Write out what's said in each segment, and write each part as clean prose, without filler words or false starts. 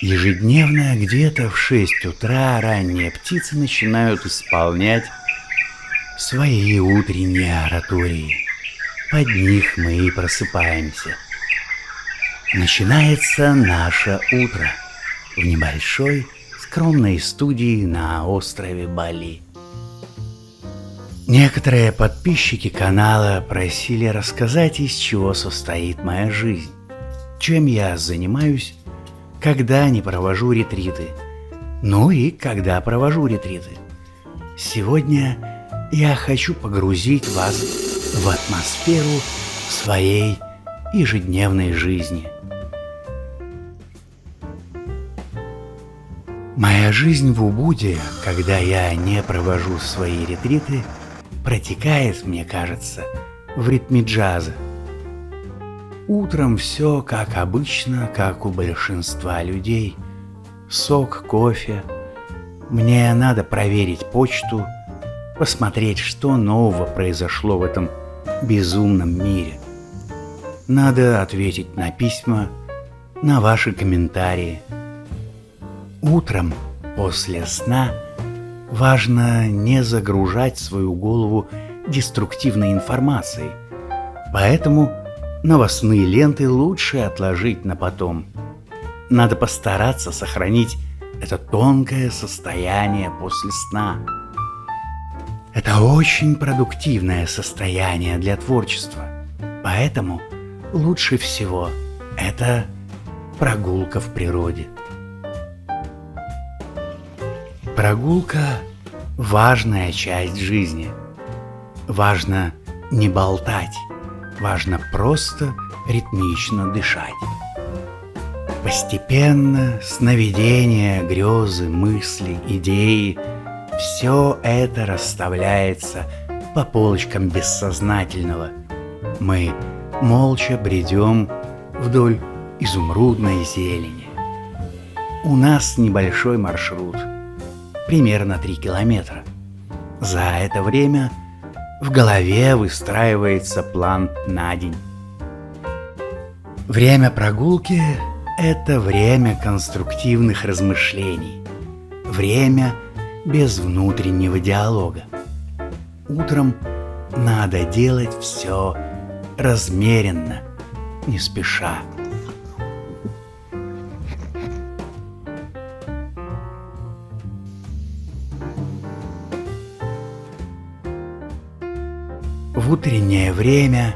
Ежедневно где-то в 6 утра ранние птицы начинают исполнять свои утренние оратории. Под них мы и просыпаемся. Начинается наше утро в небольшой скромной студии на острове Бали. Некоторые подписчики канала просили рассказать, из чего состоит моя жизнь, чем я занимаюсь, когда не провожу ретриты, ну и когда провожу ретриты. Сегодня я хочу погрузить вас в атмосферу своей ежедневной жизни. Моя жизнь в Убуде, когда я не провожу свои ретриты, протекает, мне кажется, в ритме джаза. Утром все как обычно, как у большинства людей. Сок, кофе. Мне надо проверить почту, посмотреть, что нового произошло в этом безумном мире. Надо ответить на письма, на ваши комментарии. Утром, после сна, важно не загружать свою голову деструктивной информацией, поэтому новостные ленты лучше отложить на потом. Надо постараться сохранить это тонкое состояние после сна. Это очень продуктивное состояние для творчества, поэтому лучше всего это прогулка в природе. Прогулка – важная часть жизни. Важно не болтать, важно просто ритмично дышать. Постепенно сновидения, грезы, мысли, идеи – все это расставляется по полочкам бессознательного. Мы молча бредем вдоль изумрудной зелени. У нас небольшой маршрут, примерно 3 километра. За это время в голове выстраивается план на день. Время прогулки – это время конструктивных размышлений, время без внутреннего диалога. Утром надо делать все размеренно, не спеша. В утреннее время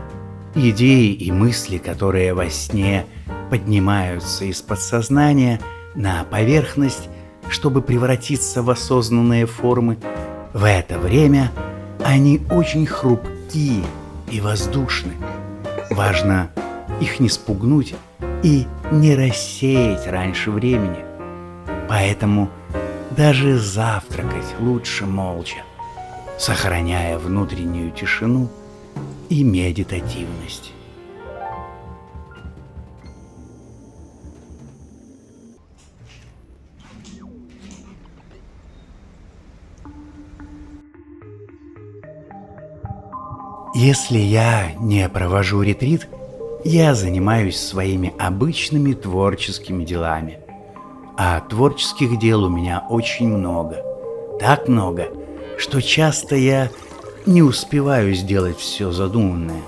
идеи и мысли, которые во сне поднимаются из подсознания на поверхность, чтобы превратиться в осознанные формы, в это время они очень хрупки и воздушны. Важно их не спугнуть и не рассеять раньше времени. Поэтому даже завтракать лучше молча, сохраняя внутреннюю тишину и медитативность. Если я не провожу ретрит, я занимаюсь своими обычными творческими делами. А творческих дел у меня очень много. Так много, что часто я не успеваю сделать все задуманное.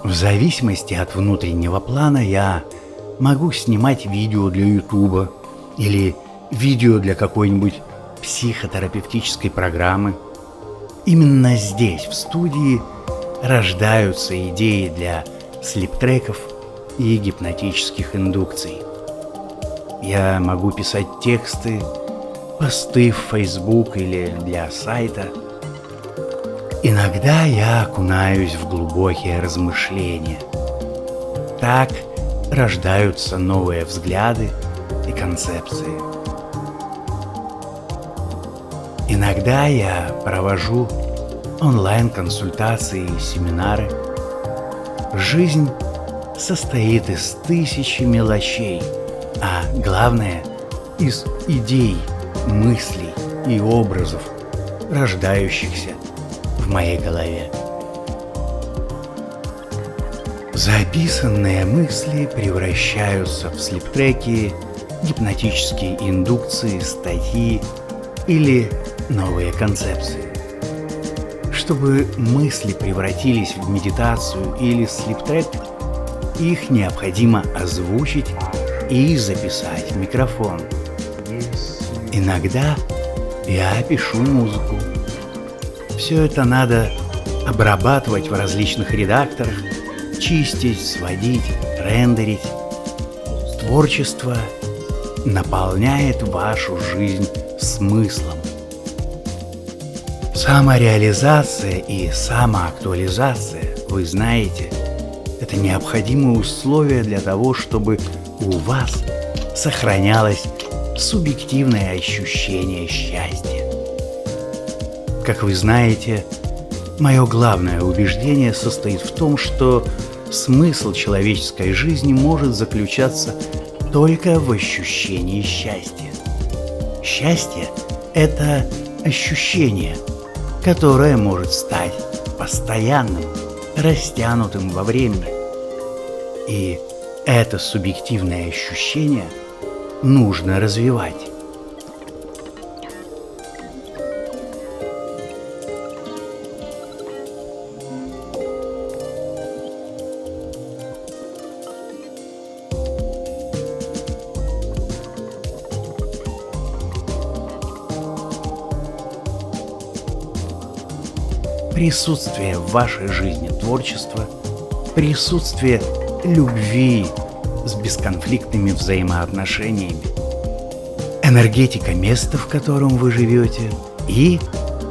В зависимости от внутреннего плана я могу снимать видео для Ютуба или видео для какой-нибудь психотерапевтической программы. Именно здесь, в студии, рождаются идеи для слип-треков и гипнотических индукций. Я могу писать тексты, посты в Facebook или для сайта. Иногда я окунаюсь в глубокие размышления. Так рождаются новые взгляды и концепции. Иногда я провожу онлайн-консультации и семинары. Жизнь состоит из тысячи мелочей, а главное – из идей, мыслей и образов, рождающихся в моей голове. Записанные мысли превращаются в слип-треки гипнотические индукции, статьи или новые концепции. Чтобы мысли превратились в медитацию или слип-трек, их необходимо озвучить и записать в микрофон. Иногда я пишу музыку. Все это надо обрабатывать в различных редакторах, чистить, сводить, рендерить. Творчество наполняет вашу жизнь смыслом. Самореализация и самоактуализация, вы знаете, это необходимые условия для того, чтобы у вас сохранялось субъективное ощущение счастья. Как вы знаете, мое главное убеждение состоит в том, что смысл человеческой жизни может заключаться только в ощущении счастья. Счастье – это ощущение, которое может стать постоянным, растянутым во времени. И это субъективное ощущение нужно развивать. Присутствие в вашей жизни творчества, присутствие любви с бесконфликтными взаимоотношениями, энергетика места, в котором вы живете, и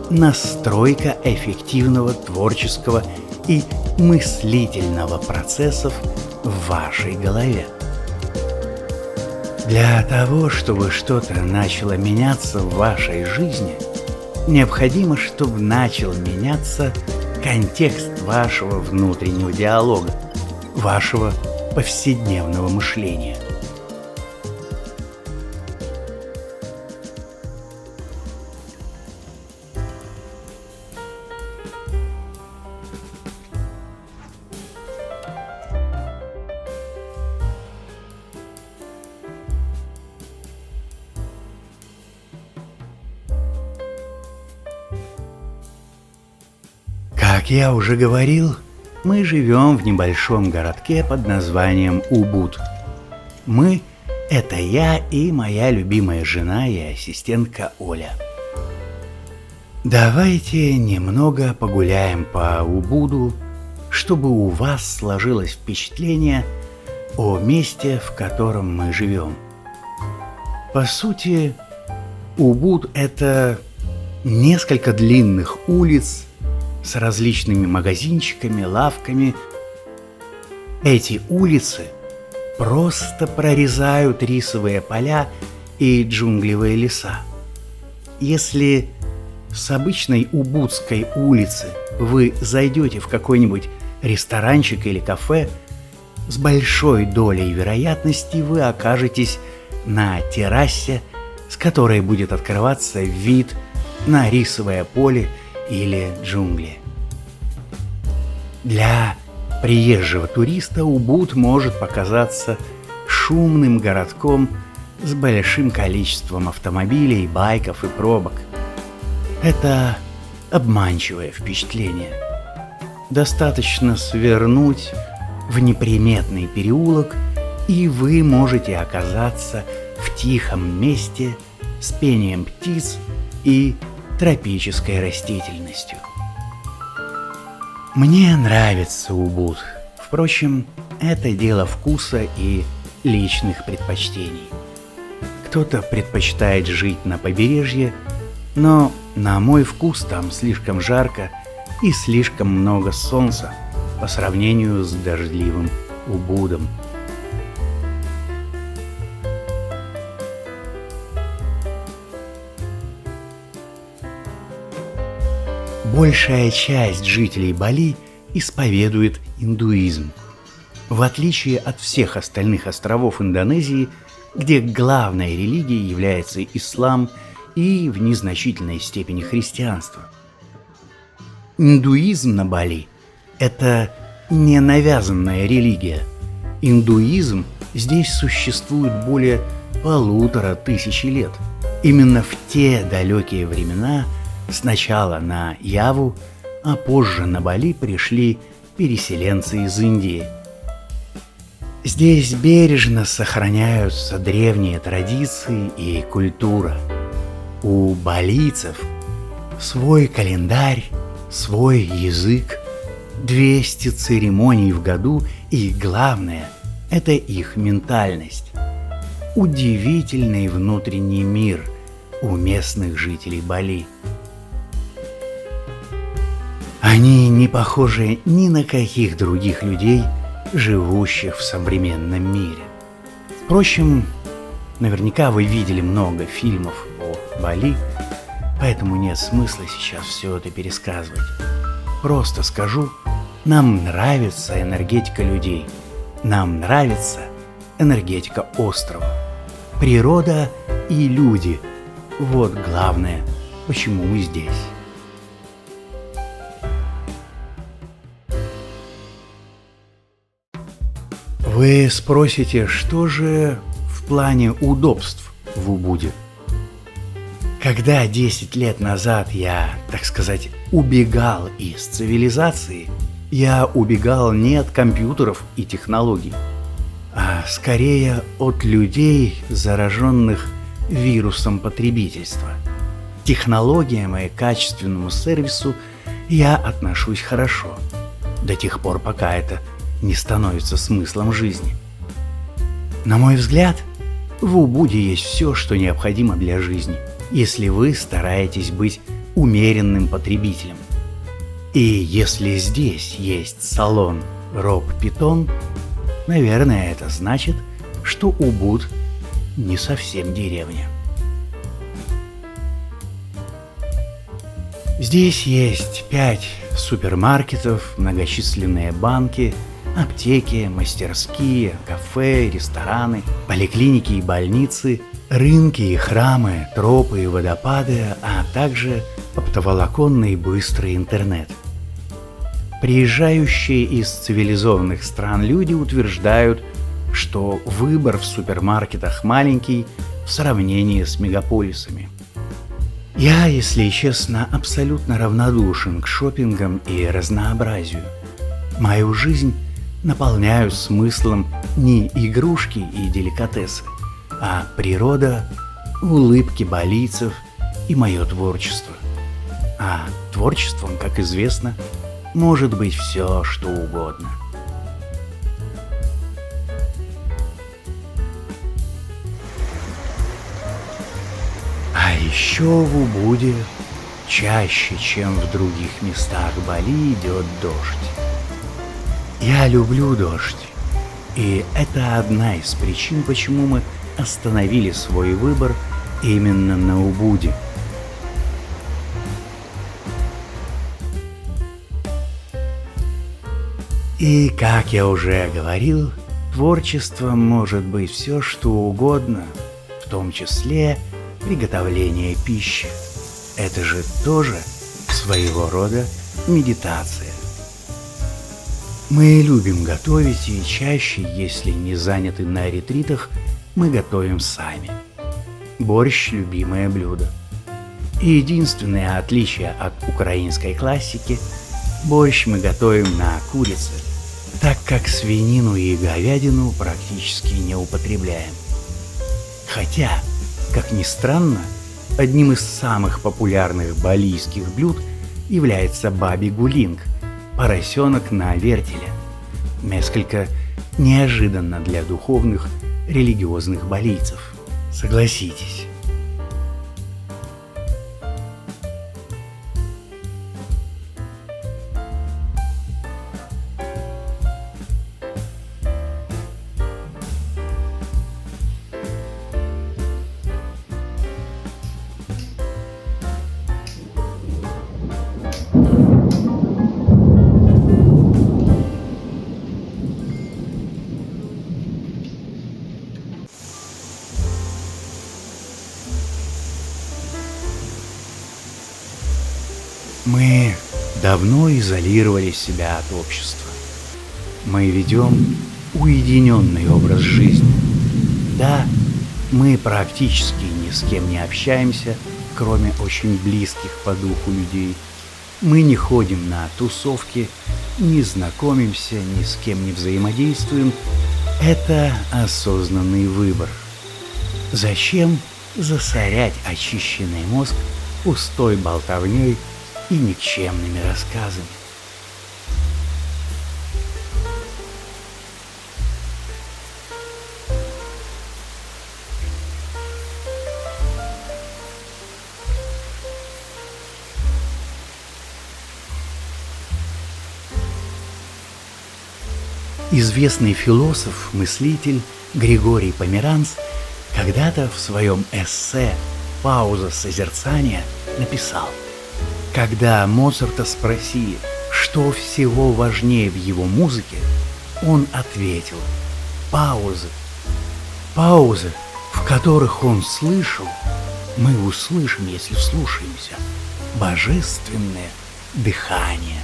настройка эффективного творческого и мыслительного процессов в вашей голове. Для того, чтобы что-то начало меняться в вашей жизни, необходимо, чтобы начал меняться контекст вашего внутреннего диалога, вашего повседневного мышления. Как я уже говорил, мы живем в небольшом городке под названием Убуд. Мы – это я и моя любимая жена и ассистентка Оля. Давайте немного погуляем по Убуду, чтобы у вас сложилось впечатление о месте, в котором мы живем. По сути, Убуд – это несколько длинных улиц с различными магазинчиками, лавками. Эти улицы просто прорезают рисовые поля и джунглевые леса. Если с обычной Убудской улицы вы зайдете в какой-нибудь ресторанчик или кафе, с большой долей вероятности вы окажетесь на террасе, с которой будет открываться вид на рисовое поле или джунгли. Для приезжего туриста Убуд может показаться шумным городком с большим количеством автомобилей, байков и пробок. Это обманчивое впечатление. Достаточно свернуть в неприметный переулок, и вы можете оказаться в тихом месте с пением птиц и тропической растительностью. Мне нравится Убуд. Впрочем, это дело вкуса и личных предпочтений. Кто-то предпочитает жить на побережье, но на мой вкус там слишком жарко и слишком много солнца по сравнению с дождливым Убудом. Большая часть жителей Бали исповедует индуизм. В отличие от всех остальных островов Индонезии, где главной религией является ислам и в незначительной степени христианство. Индуизм на Бали – это не навязанная религия. Индуизм здесь существует более 1500 лет. Именно в те далекие времена сначала на Яву, а позже на Бали пришли переселенцы из Индии. Здесь бережно сохраняются древние традиции и культура. У балийцев свой календарь, свой язык, 200 церемоний в году и, главное, это их ментальность. Удивительный внутренний мир у местных жителей Бали. Они не похожи ни на каких других людей, живущих в современном мире. Впрочем, наверняка вы видели много фильмов о Бали, поэтому нет смысла сейчас все это пересказывать. Просто скажу, нам нравится энергетика людей, нам нравится энергетика острова, природа и люди. Вот главное, почему мы здесь. Вы спросите, что же в плане удобств в Убуде? Когда 10 лет назад я, так сказать, убегал из цивилизации, я убегал не от компьютеров и технологий, а скорее от людей, зараженных вирусом потребительства. К технологиям и качественному сервису я отношусь хорошо, до тех пор, пока это не становится смыслом жизни. На мой взгляд, в Убуде есть все, что необходимо для жизни, если вы стараетесь быть умеренным потребителем. И если здесь есть салон Роб Питон, наверное, это значит, что Убуд не совсем деревня. Здесь есть 5 супермаркетов, многочисленные банки, аптеки, мастерские, кафе, рестораны, поликлиники и больницы, рынки и храмы, тропы и водопады, а также оптоволоконный быстрый интернет. Приезжающие из цивилизованных стран люди утверждают, что выбор в супермаркетах маленький в сравнении с мегаполисами. Я, если честно, абсолютно равнодушен к шопингам и разнообразию. Мою жизнь наполняют смыслом не игрушки и деликатесы, а природа, улыбки балийцев и мое творчество. А творчеством, как известно, может быть все, что угодно. А еще в Убуде чаще, чем в других местах Бали, идет дождь. Я люблю дождь, и это одна из причин, почему мы остановили свой выбор именно на Убуде. И, как я уже говорил, творчеством может быть все, что угодно, в том числе приготовление пищи. Это же тоже своего рода медитация. Мы любим готовить, и чаще, если не заняты на ретритах, мы готовим сами. Борщ – любимое блюдо. И единственное отличие от украинской классики – борщ мы готовим на курице, так как свинину и говядину практически не употребляем. Хотя, как ни странно, одним из самых популярных балийских блюд является баби-гулинг – поросенок на вертеле. Несколько неожиданно для духовных, религиозных балийцев. Согласитесь. Мы давно изолировали себя от общества. Мы ведем уединенный образ жизни. Да, Мы практически ни с кем не общаемся, кроме очень близких по духу людей. Мы не ходим на тусовки, не знакомимся, ни с кем не взаимодействуем. Это осознанный выбор. Зачем засорять очищенный мозг пустой болтовней и никчемными рассказами? Известный философ, мыслитель Григорий Померанц когда-то в своем эссе «Пауза созерцания» написал: когда Моцарта спросили, что всего важнее в его музыке, он ответил: паузы. Паузы, в которых он слышал, мы услышим, если вслушаемся, божественное дыхание.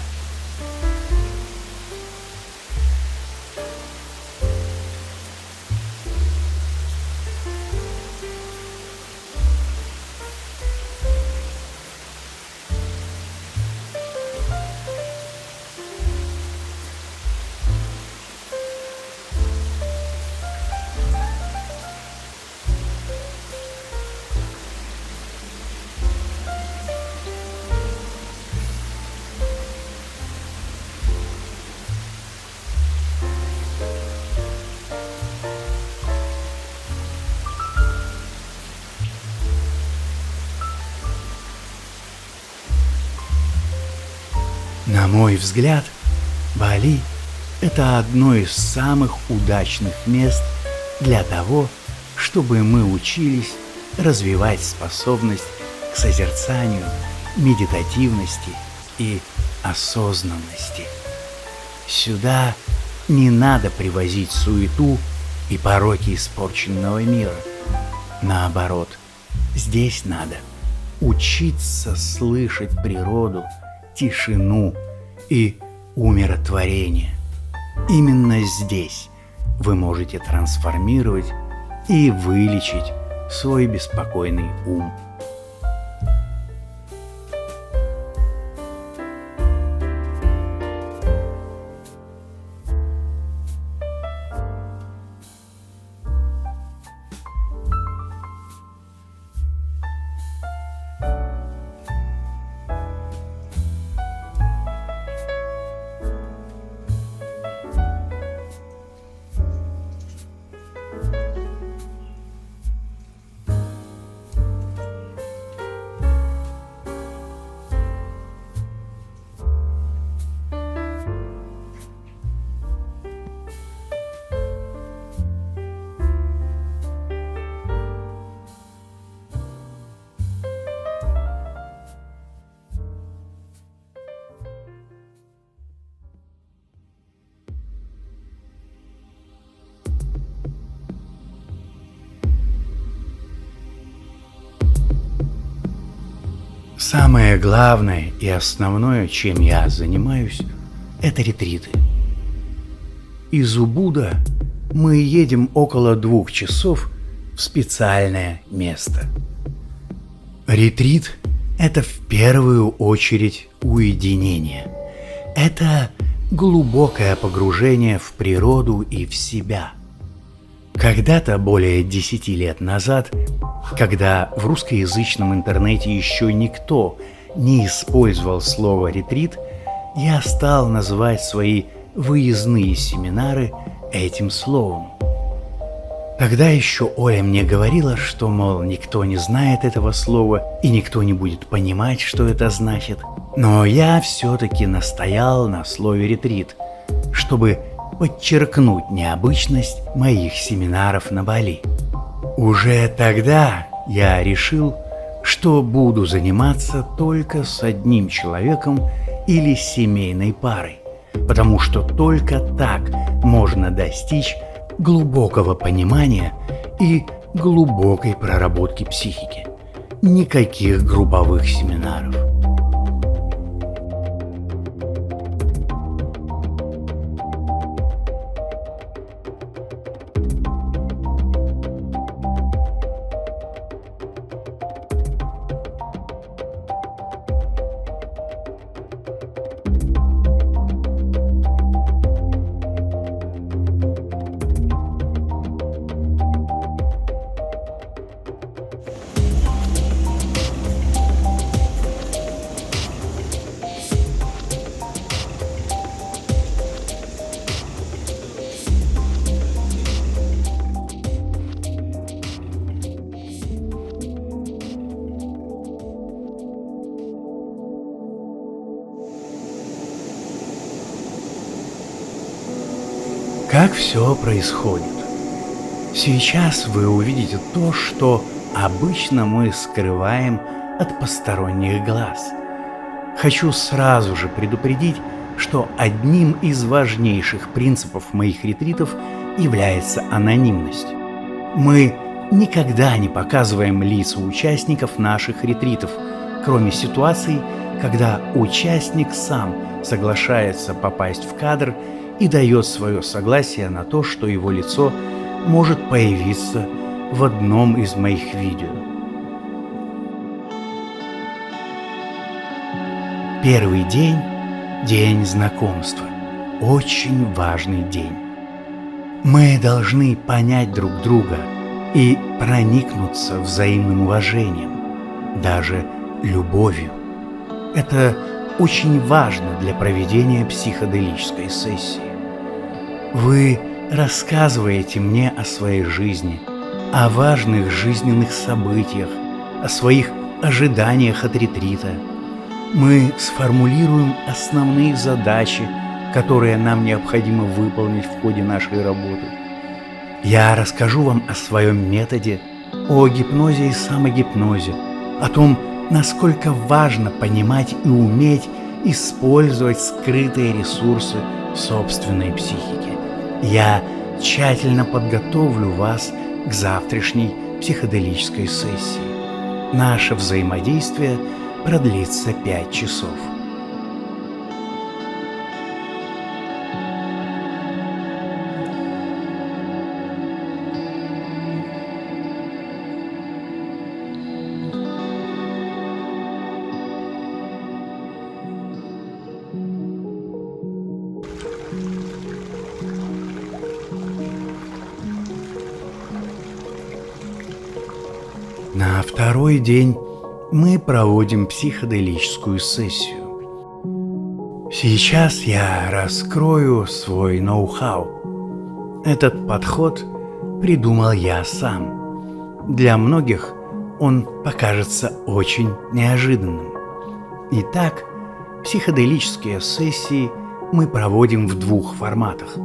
На мой взгляд, Бали – это одно из самых удачных мест для того, чтобы мы учились развивать способность к созерцанию, медитативности и осознанности. Сюда не надо привозить суету и пороки испорченного мира. Наоборот, здесь надо учиться слышать природу, тишину и умиротворение. Именно здесь вы можете трансформировать и вылечить свой беспокойный ум. Самое главное и основное, чем я занимаюсь, это ретриты. Из Убуда мы едем около 2 часов в специальное место. Ретрит – это в первую очередь уединение. Это глубокое погружение в природу и в себя. Когда-то, более 10 лет назад, когда в русскоязычном интернете еще никто не использовал слово «ретрит», я стал называть свои выездные семинары этим словом. Тогда еще Оля мне говорила, что, мол, никто не знает этого слова и никто не будет понимать, что это значит. Но я все-таки настоял на слове «ретрит», чтобы подчеркнуть необычность моих семинаров на Бали. Уже тогда я решил, что буду заниматься только с одним человеком или семейной парой, потому что только так можно достичь глубокого понимания и глубокой проработки психики. Никаких групповых семинаров. Как все происходит? Сейчас вы увидите то, что обычно мы скрываем от посторонних глаз. Хочу сразу же предупредить, что одним из важнейших принципов моих ретритов является анонимность. Мы никогда не показываем лица участников наших ретритов, кроме ситуаций, когда участник сам соглашается попасть в кадр и дает свое согласие на то, что его лицо может появиться в одном из моих видео. Первый день – день знакомства. Очень важный день. Мы должны понять друг друга и проникнуться взаимным уважением, даже любовью. Это очень важно для проведения психоделической сессии. Вы рассказываете мне о своей жизни, о важных жизненных событиях, о своих ожиданиях от ретрита. Мы сформулируем основные задачи, которые нам необходимо выполнить в ходе нашей работы. Я расскажу вам о своем методе, о гипнозе и самогипнозе, о том, насколько важно понимать и уметь использовать скрытые ресурсы собственной психики. Я тщательно подготовлю вас к завтрашней психоделической сессии. Наше взаимодействие продлится 5 часов. На второй день мы проводим психоделическую сессию. Сейчас я раскрою свой ноу-хау. Этот подход придумал я сам. Для многих он покажется очень неожиданным. Итак, психоделические сессии мы проводим в 2 форматах.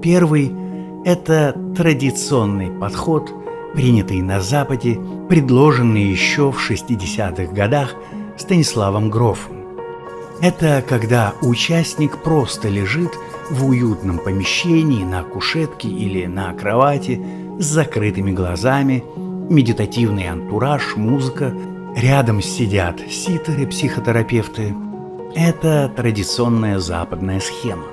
Первый – это традиционный подход, принятый на Западе, предложенный еще в 60-х годах Станиславом Грофом. Это когда участник просто лежит в уютном помещении на кушетке или на кровати с закрытыми глазами, медитативный антураж, музыка, рядом сидят ситеры, психотерапевты. Это традиционная западная схема.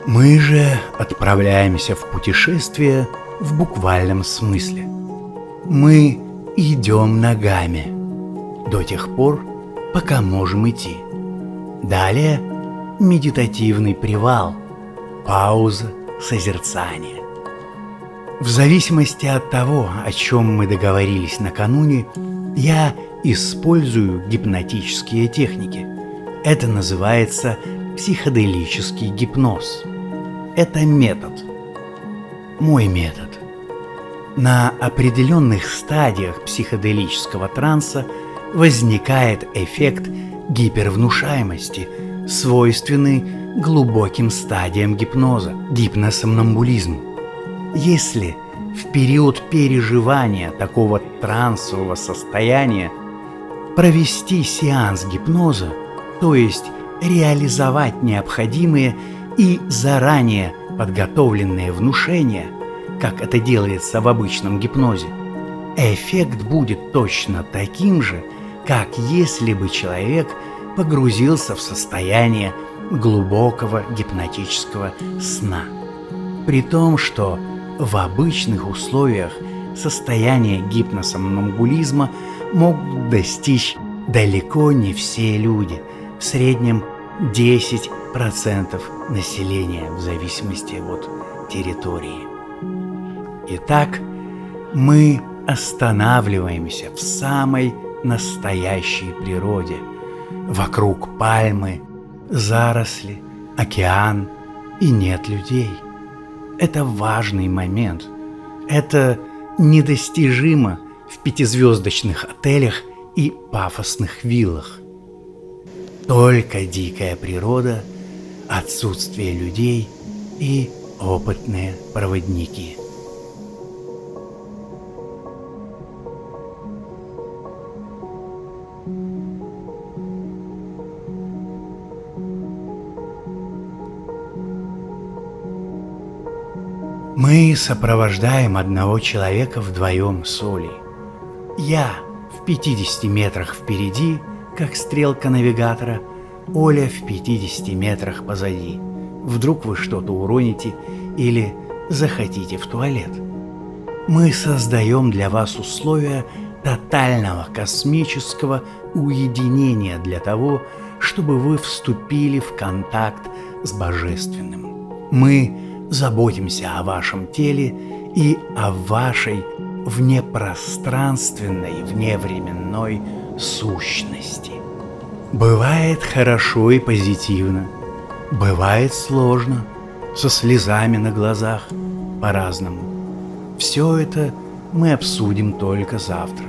Мы же отправляемся в путешествие в буквальном смысле. Мы идем ногами до тех пор, пока можем идти. Далее медитативный привал, пауза, созерцание. В зависимости от того, о чем мы договорились накануне, я использую гипнотические техники. Это называется психоделический гипноз. Это метод. Мой метод. На определенных стадиях психоделического транса возникает эффект гипервнушаемости, свойственный глубоким стадиям гипноза, гипносомнамбулизму. Если в период переживания такого трансового состояния провести сеанс гипноза, то есть реализовать необходимые и заранее подготовленные внушения, как это делается в обычном гипнозе, эффект будет точно таким же, как если бы человек погрузился в состояние глубокого гипнотического сна. При том, что в обычных условиях состояние гипносомнамбулизма могут достичь далеко не все люди, в среднем 10% населения в зависимости от территории. Итак, мы останавливаемся в самой настоящей природе. Вокруг пальмы, заросли, океан и нет людей. Это важный момент. Это недостижимо в 5-звездочных отелях и пафосных виллах. Только дикая природа, отсутствие людей и опытные проводники. Мы сопровождаем одного человека вдвоем с Олей. Я в 50 метрах впереди, как стрелка навигатора, Оля в 50 метрах позади. Вдруг вы что-то уроните или захотите в туалет. Мы создаем для вас условия тотального космического уединения для того, чтобы вы вступили в контакт с Божественным. Мы заботимся о вашем теле и о вашей внепространственной, вневременной сущности. Бывает хорошо и позитивно, бывает сложно, со слезами на глазах, по-разному. Все это мы обсудим только завтра.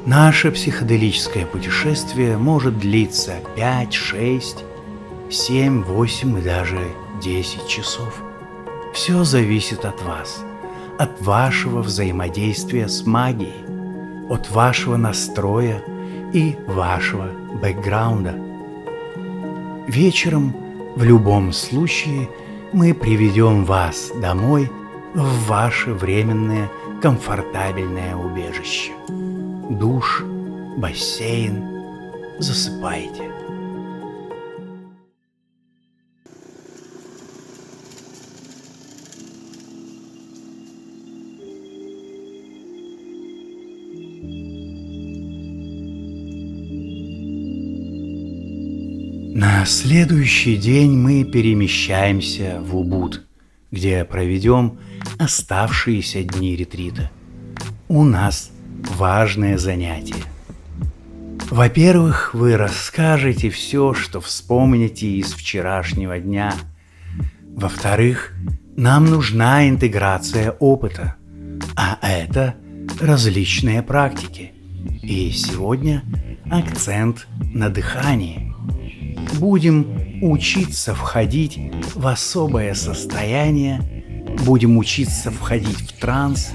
Наше психоделическое путешествие может длиться 5, 6, 7, 8 и даже 10 часов. Все зависит от вас, от вашего взаимодействия с магией, от вашего настроя и вашего бэкграунда. Вечером, в любом случае, мы приведем вас домой в ваше временное комфортабельное убежище. Душ, бассейн, засыпайте. На следующий день мы перемещаемся в Убуд, где проведем оставшиеся дни ретрита. У нас важное занятие. Во-первых, вы расскажете все, что вспомните из вчерашнего дня. Во-вторых, нам нужна интеграция опыта, а это различные практики. И сегодня акцент на дыхании. Будем учиться входить в особое состояние, будем учиться входить в транс,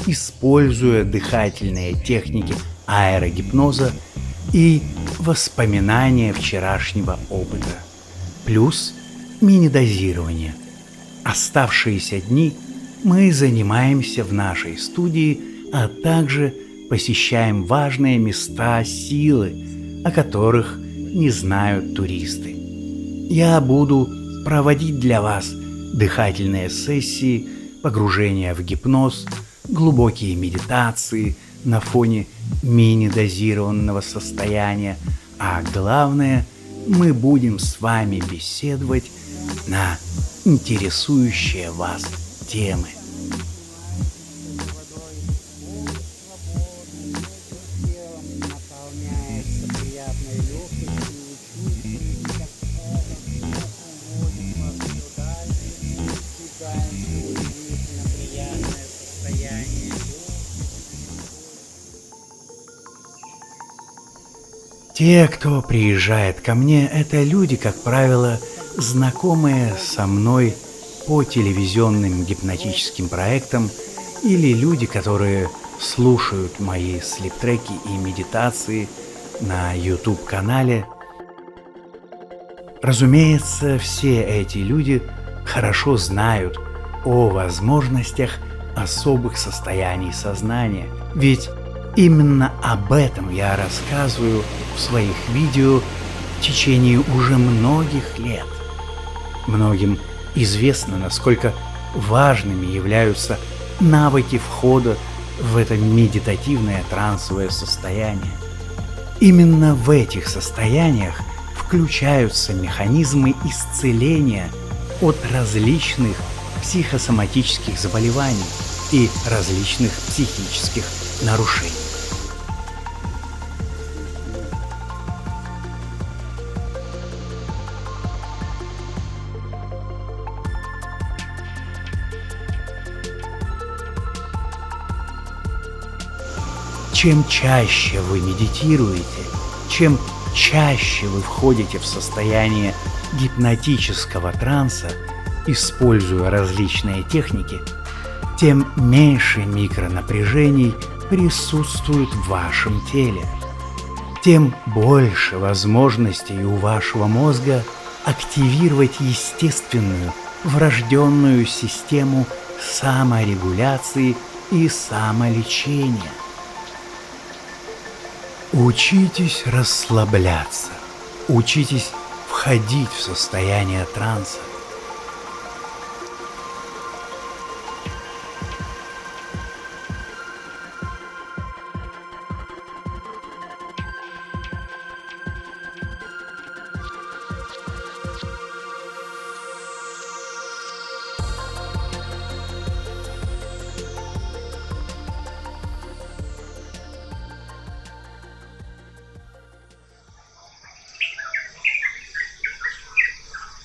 используя дыхательные техники аэрогипноза и воспоминания вчерашнего опыта, плюс мини-дозирование. Оставшиеся дни мы занимаемся в нашей студии, а также посещаем важные места силы, о которых не знают туристы. Я буду проводить для вас дыхательные сессии, погружения в гипноз, глубокие медитации на фоне мини-дозированного состояния, а главное, мы будем с вами беседовать на интересующие вас темы. Те, кто приезжает ко мне, это люди, как правило, знакомые со мной по телевизионным гипнотическим проектам или люди, которые слушают мои слип-треки и медитации на YouTube-канале. Разумеется, все эти люди хорошо знают о возможностях особых состояний сознания, ведь именно об этом я рассказываю в своих видео в течение уже многих лет. Многим известно, насколько важными являются навыки входа в это медитативное трансовое состояние. Именно в этих состояниях включаются механизмы исцеления от различных психосоматических заболеваний и различных психических нарушений. Чем чаще вы медитируете, чем чаще вы входите в состояние гипнотического транса, используя различные техники, тем меньше микронапряжений присутствует в вашем теле, тем больше возможностей у вашего мозга активировать естественную, врожденную систему саморегуляции и самолечения. Учитесь расслабляться, учитесь входить в состояние транса.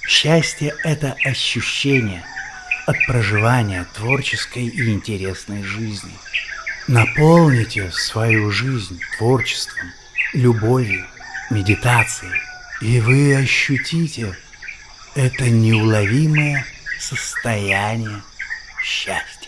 Счастье – это ощущение от проживания творческой и интересной жизни. Наполните свою жизнь творчеством, любовью, медитацией, и вы ощутите это неуловимое состояние счастья.